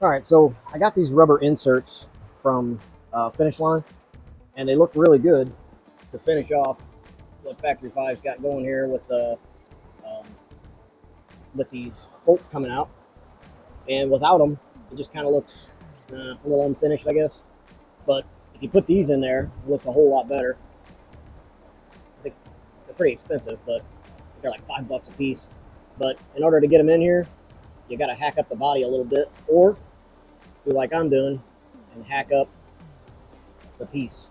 All right, so I got these rubber inserts from Finish Line, and they look really good to finish off what Factory Five's got going here um, with these bolts coming out. And without them, it just kind of looks a little unfinished, I guess. But if you put these in there, it looks a whole lot better. I think they're pretty expensive, but they're like $5 a piece. But in order to get them in here, you got to hack up the body a little bit, or do like I'm doing and hack up the piece,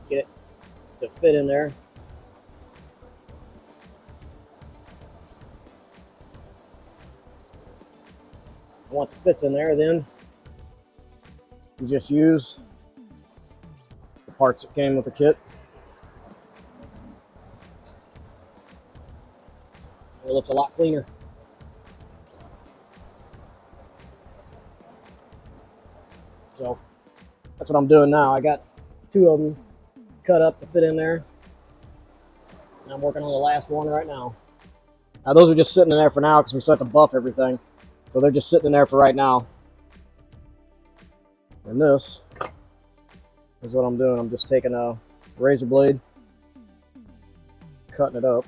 get it to fit in there. Once it fits in there, then you just use the parts that came with the kit. It looks a lot cleaner. So that's what I'm doing now. I got 2 of them cut up to fit in there, and I'm working on the last one right now. Now those are just sitting in there for now because we still have to buff everything. So they're just sitting in there for right now. And this is what I'm doing. I'm just taking a razor blade, cutting it up.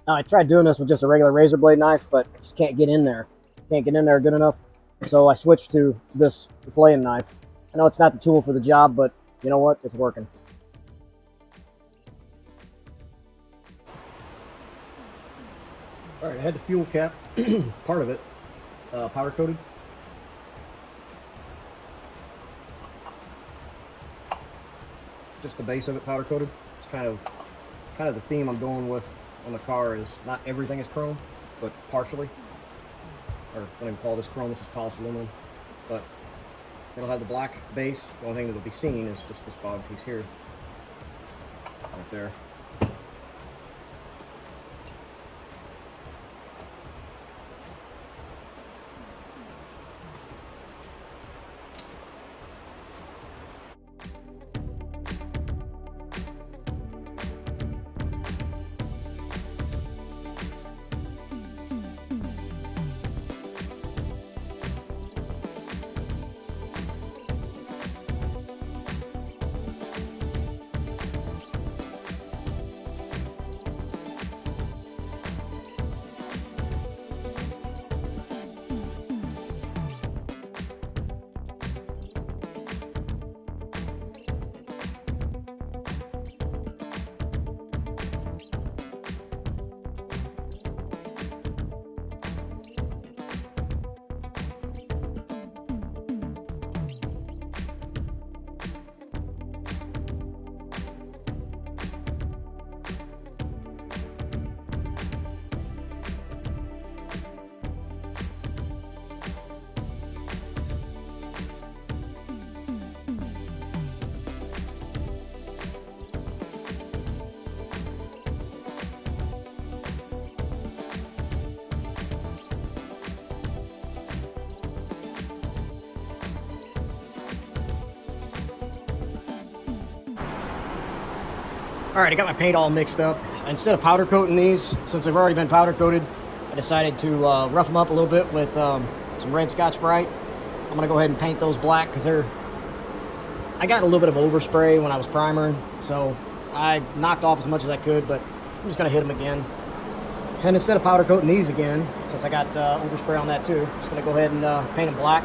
Now, I tried doing this with just a regular razor blade knife, but I just can't get in there. Can't get in there good enough. So I switched to this filleting knife. I know it's not the tool for the job, but you know what? It's working. All right, I had the fuel cap, part of it, powder coated. Just the base of it powder coated. It's kind of the theme I'm going with on the car is not everything is chrome, but partially. Or I don't even call this chrome, this is polished aluminum. But it'll have the black base. The only thing that'll be seen is just this bottom piece here. Right there. All right, I got my paint all mixed up. Instead of powder coating these, since they've already been powder coated, I decided to rough them up a little bit with some red Scotch-Brite. I'm gonna go ahead and paint those black because I got a little bit of overspray when I was primering, so I knocked off as much as I could, but I'm just gonna hit them again. And instead of powder coating these again, since I got overspray on that too, just gonna go ahead and paint them black.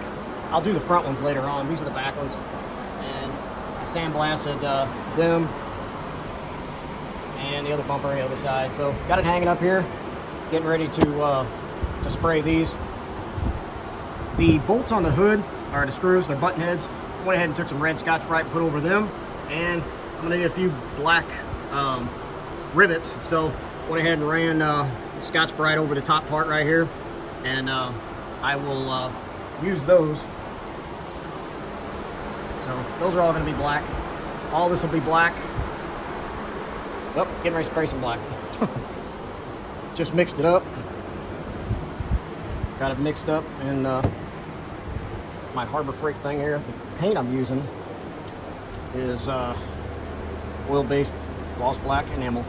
I'll do the front ones later on. These are the back ones. And I sandblasted them and the other bumper on the other side. So got it hanging up here, getting ready to spray these. The bolts on the hood are the screws, they're button heads. I went ahead and took some red Scotch-Brite and put over them, and I'm gonna need a few black rivets. So went ahead and ran Scotch-Brite over the top part right here, and I will use those. So those are all gonna be black. All this will be black. Oh, getting ready to spray some black. Just mixed it up. Got it mixed up in my Harbor Freight thing here. The paint I'm using is oil-based gloss black enamel.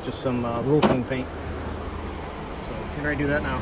Just some Rule King paint. So, getting ready to do that now.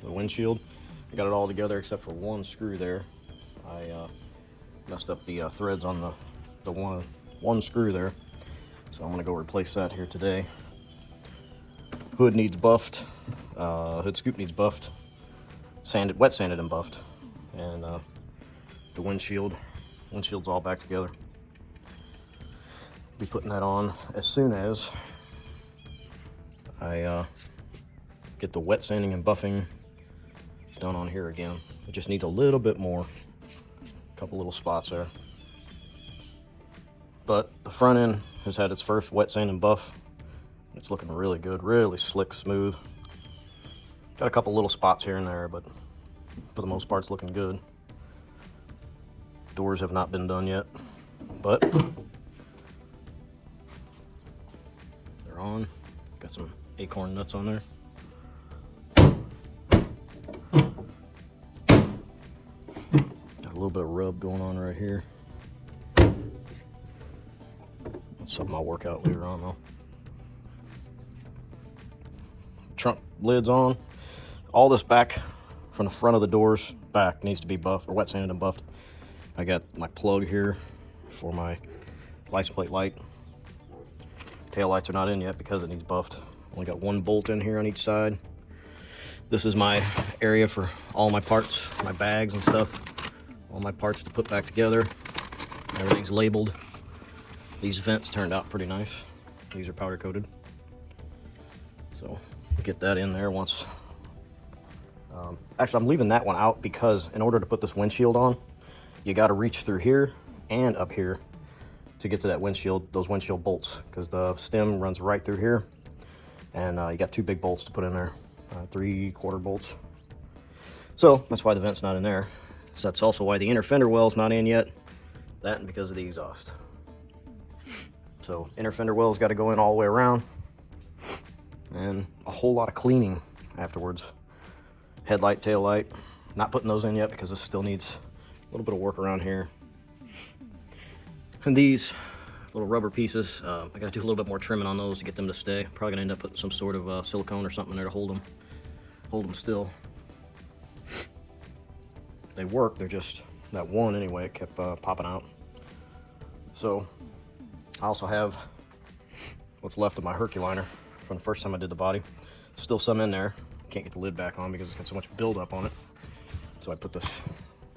The windshield, I got it all together except for one screw there. I messed up the threads on the one screw there, so I'm gonna go replace that here today. Hood needs buffed, hood scoop needs buffed, wet sanded and buffed, and the windshield's all back together. Be putting that on as soon as I get the wet sanding and buffing done on here again. It just needs a little bit more, a couple little spots there. But the front end has had its first wet sand and buff. It's looking really good, really slick, smooth. Got a couple little spots here and there, but for the most part it's looking good. Doors have not been done yet, but they're on. Got some acorn nuts on there. A little bit of rub going on right here. That's something I'll work out later on though. Trunk lid's on. All this back from the front of the doors back needs to be buffed, or wet sanded and buffed. I got my plug here for my license plate light. Tail lights are not in yet because it needs buffed. Only got one bolt in here on each side. This is my area for all my parts, my bags and stuff. All my parts to put back together. Everything's labeled. These vents turned out pretty nice. These are powder coated. So get that in there once. Actually, I'm leaving that one out because in order to put this windshield on, you got to reach through here and up here to get to that windshield, those windshield bolts, because the stem runs right through here, and you got two big bolts to put in there, 3/4 bolts. So that's why the vent's not in there. So that's also why the inner fender well's not in yet. That and because of the exhaust. So inner fender well's got to go in all the way around, and a whole lot of cleaning afterwards. Headlight, tail light, not putting those in yet because this still needs a little bit of work around here. And these little rubber pieces, I got to do a little bit more trimming on those to get them to stay. Probably gonna end up putting some sort of silicone or something in there to hold them still. They work, they're just, that one anyway, it kept popping out. So I also have what's left of my Herculiner from the first time I did the body. Still some in there. Can't get the lid back on because it's got so much buildup on it. So I put this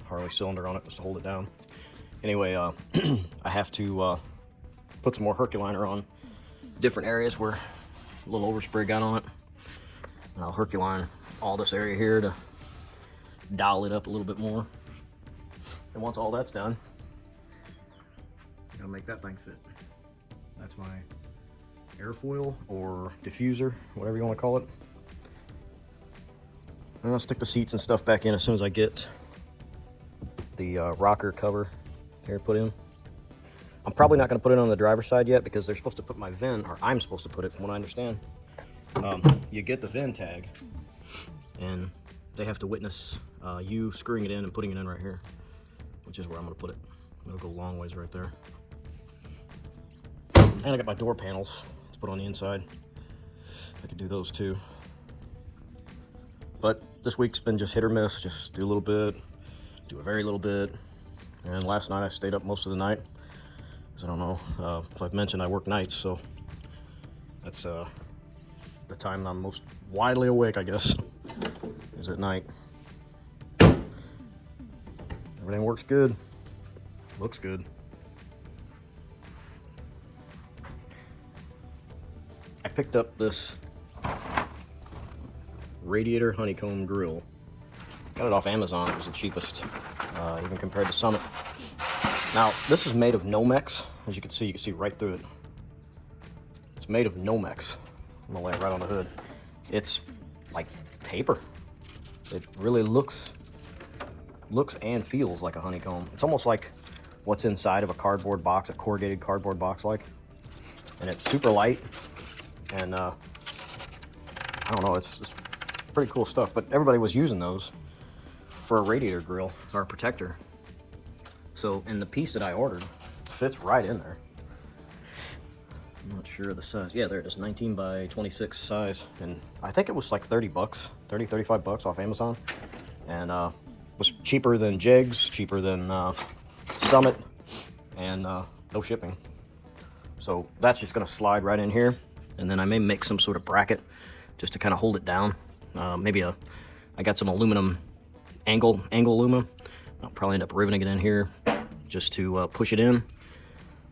Harley cylinder on it just to hold it down. Anyway, I have to put some more Herculiner on different areas where a little overspray got on it. And I'll Herculine all this area here to dial it up a little bit more. And once all that's done, Gotta make that thing fit. That's my airfoil or diffuser, whatever you want to call it. And I'll stick the seats and stuff back in as soon as I get the rocker cover here put in. I'm probably not going to put it on the driver's side yet because they're supposed to put my VIN, or I'm supposed to put it from what I understand. You get the VIN tag and they have to witness you screwing it in and putting it in right here, which is where I'm going to put it. It'll go a long ways right there. And I got my door panels to put on the inside. I could do those too. But this week's been just hit or miss. Just do a little bit, do a very little bit. And last night I stayed up most of the night. Because I don't know, if I've mentioned I work nights, so that's the time I'm most widely awake, I guess, is at night. Everything works good. Looks good. I picked up this Radiator honeycomb grill. Got it off Amazon. It was the cheapest, even compared to Summit. Now, this is made of Nomex. As you can see right through it. It's made of Nomex. I'm gonna lay it right on the hood. It's like paper. It really looks and feels like a honeycomb. It's almost like what's inside of a cardboard box, a corrugated cardboard box like. And it's super light. And I don't know, it's pretty cool stuff. But everybody was using those for a radiator grill or a protector. So, and the piece that I ordered fits right in there. I'm not sure of the size. Yeah, there it is, 19 by 26 size. And I think it was like 30 bucks, 30, 35 bucks off Amazon. And was cheaper than Jegs, cheaper than Summit, and no shipping. So that's just gonna slide right in here. And then I may make some sort of bracket just to kind of hold it down. I got some aluminum, angle aluminum. I'll probably end up riveting it in here just to push it in.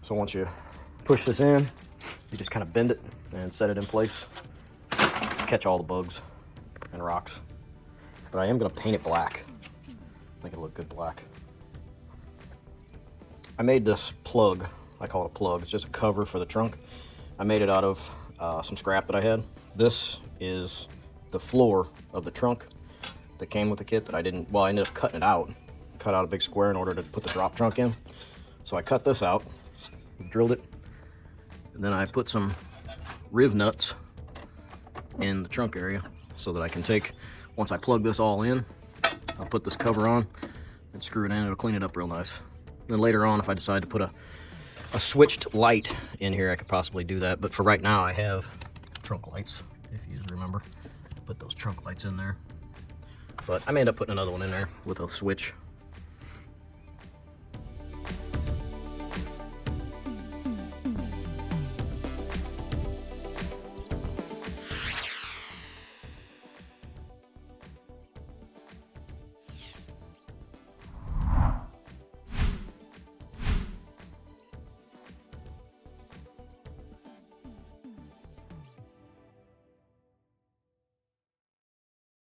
So once you push this in, you just kind of bend it and set it in place. Catch all the bugs and rocks. But I am gonna paint it black. Make it look good black. I made this plug. I call it a plug. It's just a cover for the trunk. I made it out of some scrap that I had. This is the floor of the trunk that came with the kit that I didn't, well, I ended up cutting it out. Cut out a big square in order to put the drop trunk in. So I cut this out, drilled it, and then I put some riv nuts in the trunk area so that I can take, once I plug this all in, I'll put this cover on and screw it in. It'll clean it up real nice. Then later on, if I decide to put a switched light in here, I could possibly do that. But for right now, I have trunk lights, if you remember. Put those trunk lights in there. But I may end up putting another one in there with a switch.